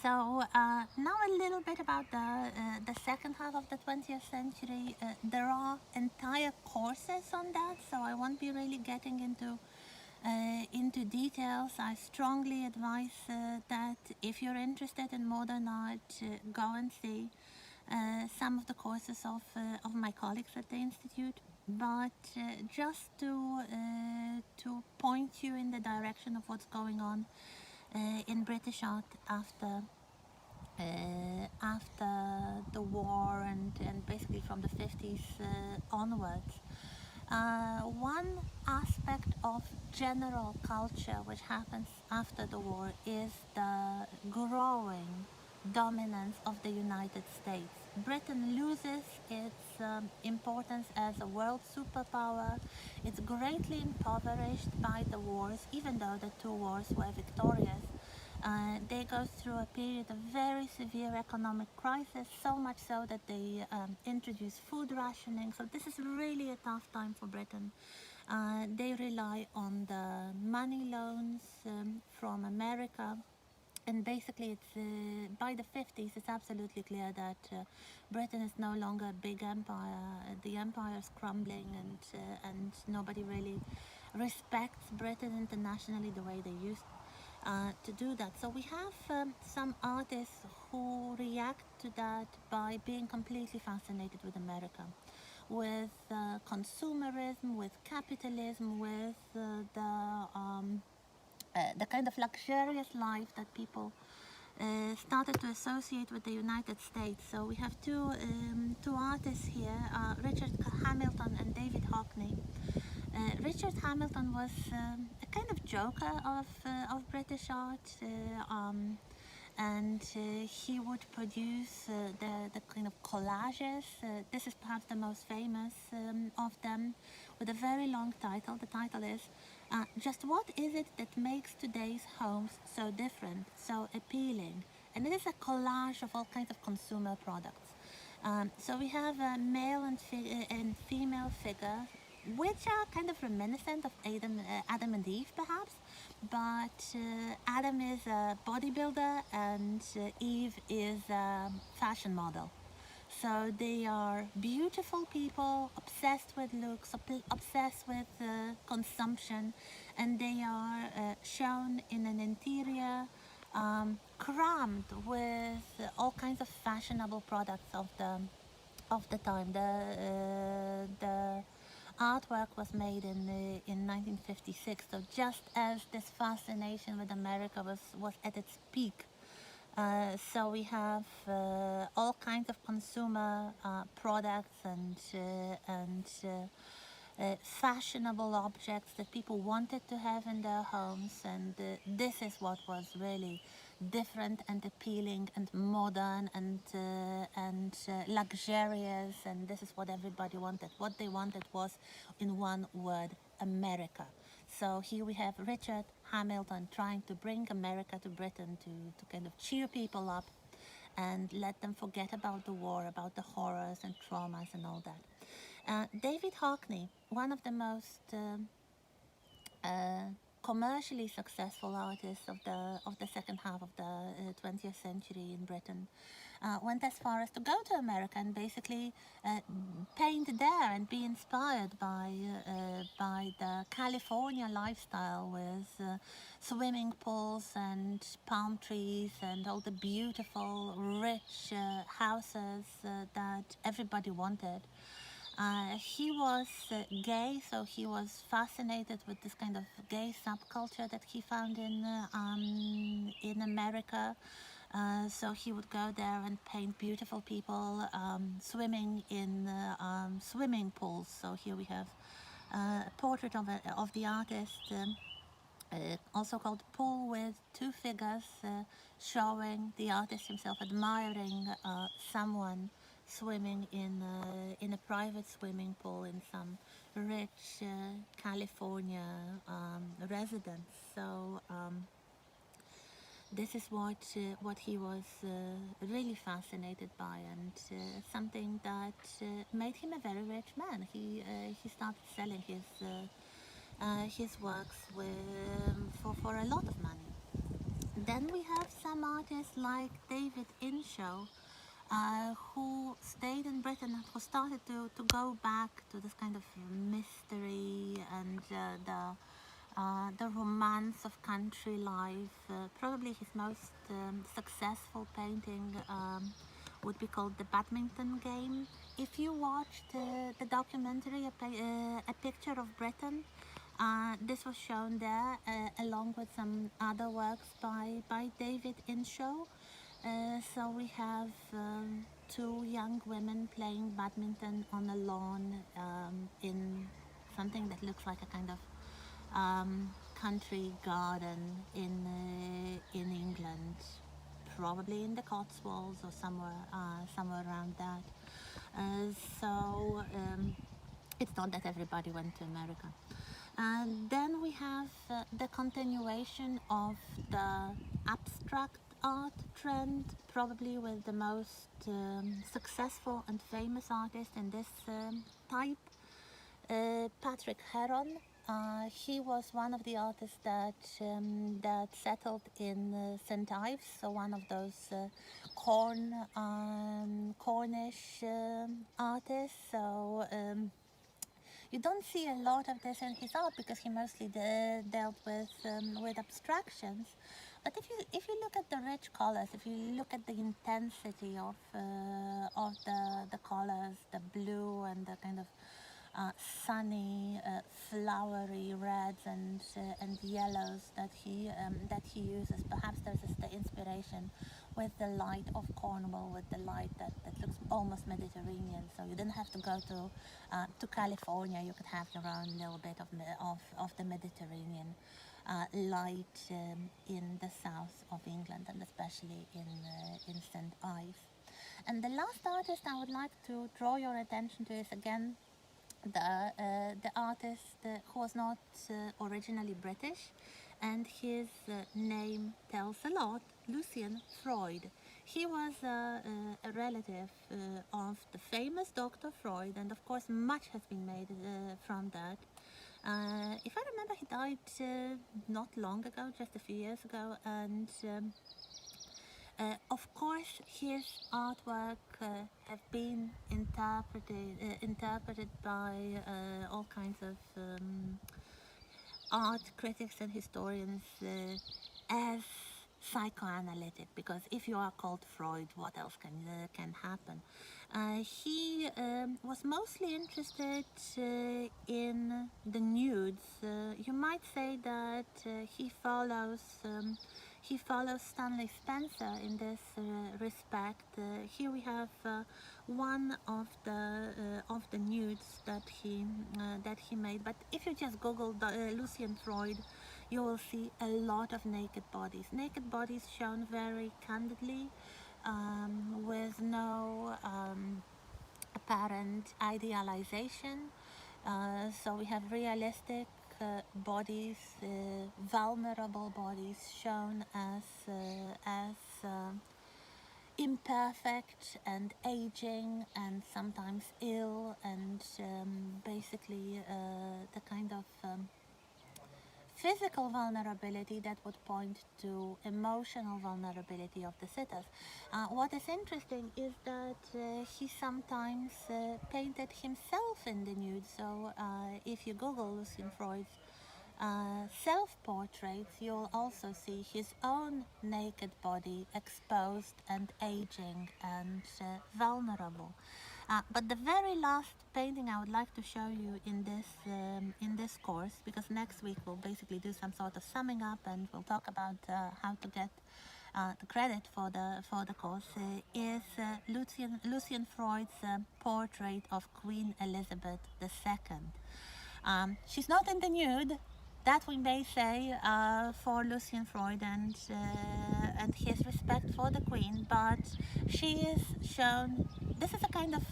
Now a little bit about the second half of the 20th century. There are entire courses on that, so I won't be really getting into details. I strongly advise that if you're interested in modern art, go and see some of the courses of my colleagues at the Institute. But just to point you in the direction of what's going on in British art after the war and basically from the 50s onwards. One aspect of general culture which happens after the war is the growing dominance of the United States. Britain loses its importance as a world superpower. It's greatly impoverished by the wars, even though the two wars were victorious. They go through a period of very severe economic crisis, so much so that they introduce food rationing. So this is really a tough time for Britain. They rely on the money loans from America. And basically, it's by the 50s, it's absolutely clear that Britain is no longer a big empire. The empire is crumbling, and nobody really respects Britain internationally the way they used to do that. So we have some artists who react to that by being completely fascinated with America, with consumerism, with capitalism, with the kind of luxurious life that people started to associate with the United States. So we have two artists here, Richard Hamilton and David Hockney. Richard Hamilton was a kind of joker of British art, and he would produce the kind of collages. This is perhaps the most famous of them, with a very long title. The title is Just What Is It That Makes Today's Homes So Different, So Appealing? And it is a collage of all kinds of consumer products. So we have a male and female figure, which are kind of reminiscent of Adam and Eve, perhaps. But Adam is a bodybuilder and Eve is a fashion model. So they are beautiful people, obsessed with looks, obsessed with consumption, and they are shown in an interior crammed with all kinds of fashionable products of the time. The artwork was made in 1956, so just as this fascination with America was at its peak. So we have all kinds of consumer products and fashionable objects that people wanted to have in their homes, and this is what was really different and appealing and modern and luxurious, and this is what everybody wanted. What they wanted was, in one word, America. So here we have Richard Hamilton trying to bring America to Britain to kind of cheer people up and let them forget about the war, about the horrors and traumas and all that. David Hockney, one of the most commercially successful artists of the second half of the 20th century in Britain, went as far as to go to America and basically paint there and be inspired by the California lifestyle with swimming pools and palm trees and all the beautiful, rich houses that everybody wanted. He was gay, so he was fascinated with this kind of gay subculture that he found in America. So he would go there and paint beautiful people swimming in swimming pools. So here we have a portrait of the artist, also called Pool, with two figures showing the artist himself admiring someone swimming in a private swimming pool in some rich California residence. So this is what he was really fascinated by, and something that made him a very rich man. He started selling his works for a lot of money. Then we have some artists like David Inshow, who stayed in Britain and who started to go back to this kind of mystery and the romance of country life. Probably his most successful painting would be called The Badminton Game. If you watched the documentary, A Picture of Britain, this was shown there along with some other works by David Inshow. So we have two young women playing badminton on a lawn in something that looks like a kind of country garden in England, probably in the Cotswolds or somewhere around that. So it's not that everybody went to America. And then we have the continuation of the abstract art trend, probably with the most successful and famous artist in this type, Patrick Heron. He was one of the artists that settled in St. Ives, so one of those Cornish artists. So you don't see a lot of this in his art because he mostly dealt with abstractions. But if you look at the rich colors, if you look at the intensity of the colors, the blue and the kind of sunny, flowery reds and yellows that he uses. Perhaps there's the inspiration with the light of Cornwall, with the light that looks almost Mediterranean. So you didn't have to go to California. You could have your own little bit of the Mediterranean light in the south of England, and especially in St. Ives. And the last artist I would like to draw your attention to is again the artist who was not originally British, and his name tells a lot, Lucian Freud. He was a relative of the famous Dr. Freud, and of course much has been made from that. If I remember, he died not long ago, just a few years ago, and of course, his artwork have been interpreted by all kinds of art critics and historians as psychoanalytic. Because if you are called Freud, what else can happen? He was mostly interested in the nudes. You might say that he follows Stanley Spencer in this respect. Here we have one of the nudes that he made. But if you just Google Lucian Freud, you will see a lot of naked bodies shown very candidly, with no apparent idealization. So we have realistic bodies, vulnerable bodies shown as imperfect and aging and sometimes ill, and basically the kind of physical vulnerability that would point to emotional vulnerability of the sitters. What is interesting is that he sometimes painted himself in the nude. So if you Google Lucian Freud's self-portraits, you'll also see his own naked body exposed and aging and vulnerable. But the very last painting I would like to show you in this course, because next week we'll basically do some sort of summing up and we'll talk about how to get the credit for the course, is Lucian Freud's portrait of Queen Elizabeth II. She's not in the nude, that we may say, for Lucian Freud and his respect for the Queen, but she is shown. This is a kind of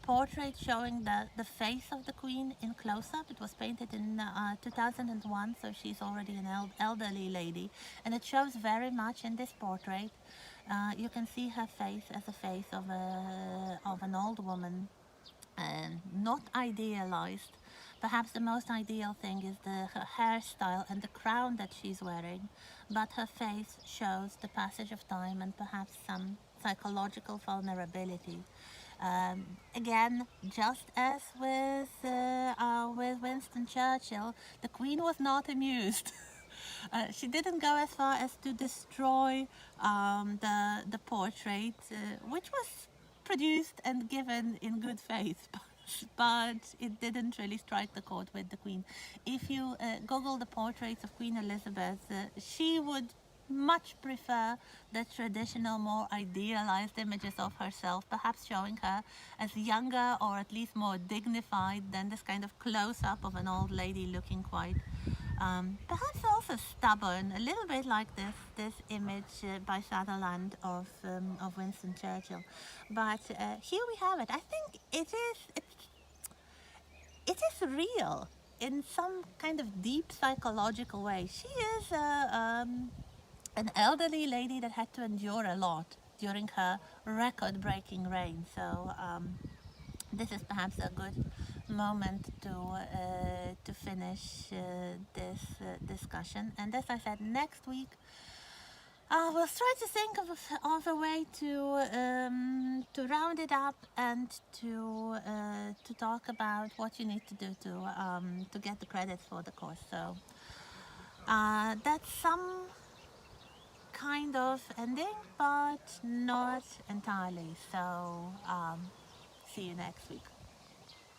portrait showing the face of the Queen in close-up. It was painted in 2001, so she's already an elderly lady, and it shows very much in this portrait. You can see her face as a face of an old woman, not idealized. Perhaps the most ideal thing is her hairstyle and the crown that she's wearing, but her face shows the passage of time and perhaps some psychological vulnerability. Again, just as with Winston Churchill, the Queen was not amused. She didn't go as far as to destroy the portrait, which was produced and given in good faith, but it didn't really strike the chord with the Queen. If you Google the portraits of Queen Elizabeth, she would much prefer the traditional, more idealized images of herself, perhaps showing her as younger or at least more dignified than this kind of close up of an old lady looking quite perhaps also stubborn, a little bit like this image by Sutherland of Winston Churchill. But here we have it. I think it is real in some kind of deep psychological way. She is an elderly lady that had to endure a lot during her record-breaking reign. So this is perhaps a good moment to finish this discussion. And as I said, next week we'll try to think of a way to round it up and to talk about what you need to do to get the credits for the course. So that's some kind of ending, but not entirely. So see you next week.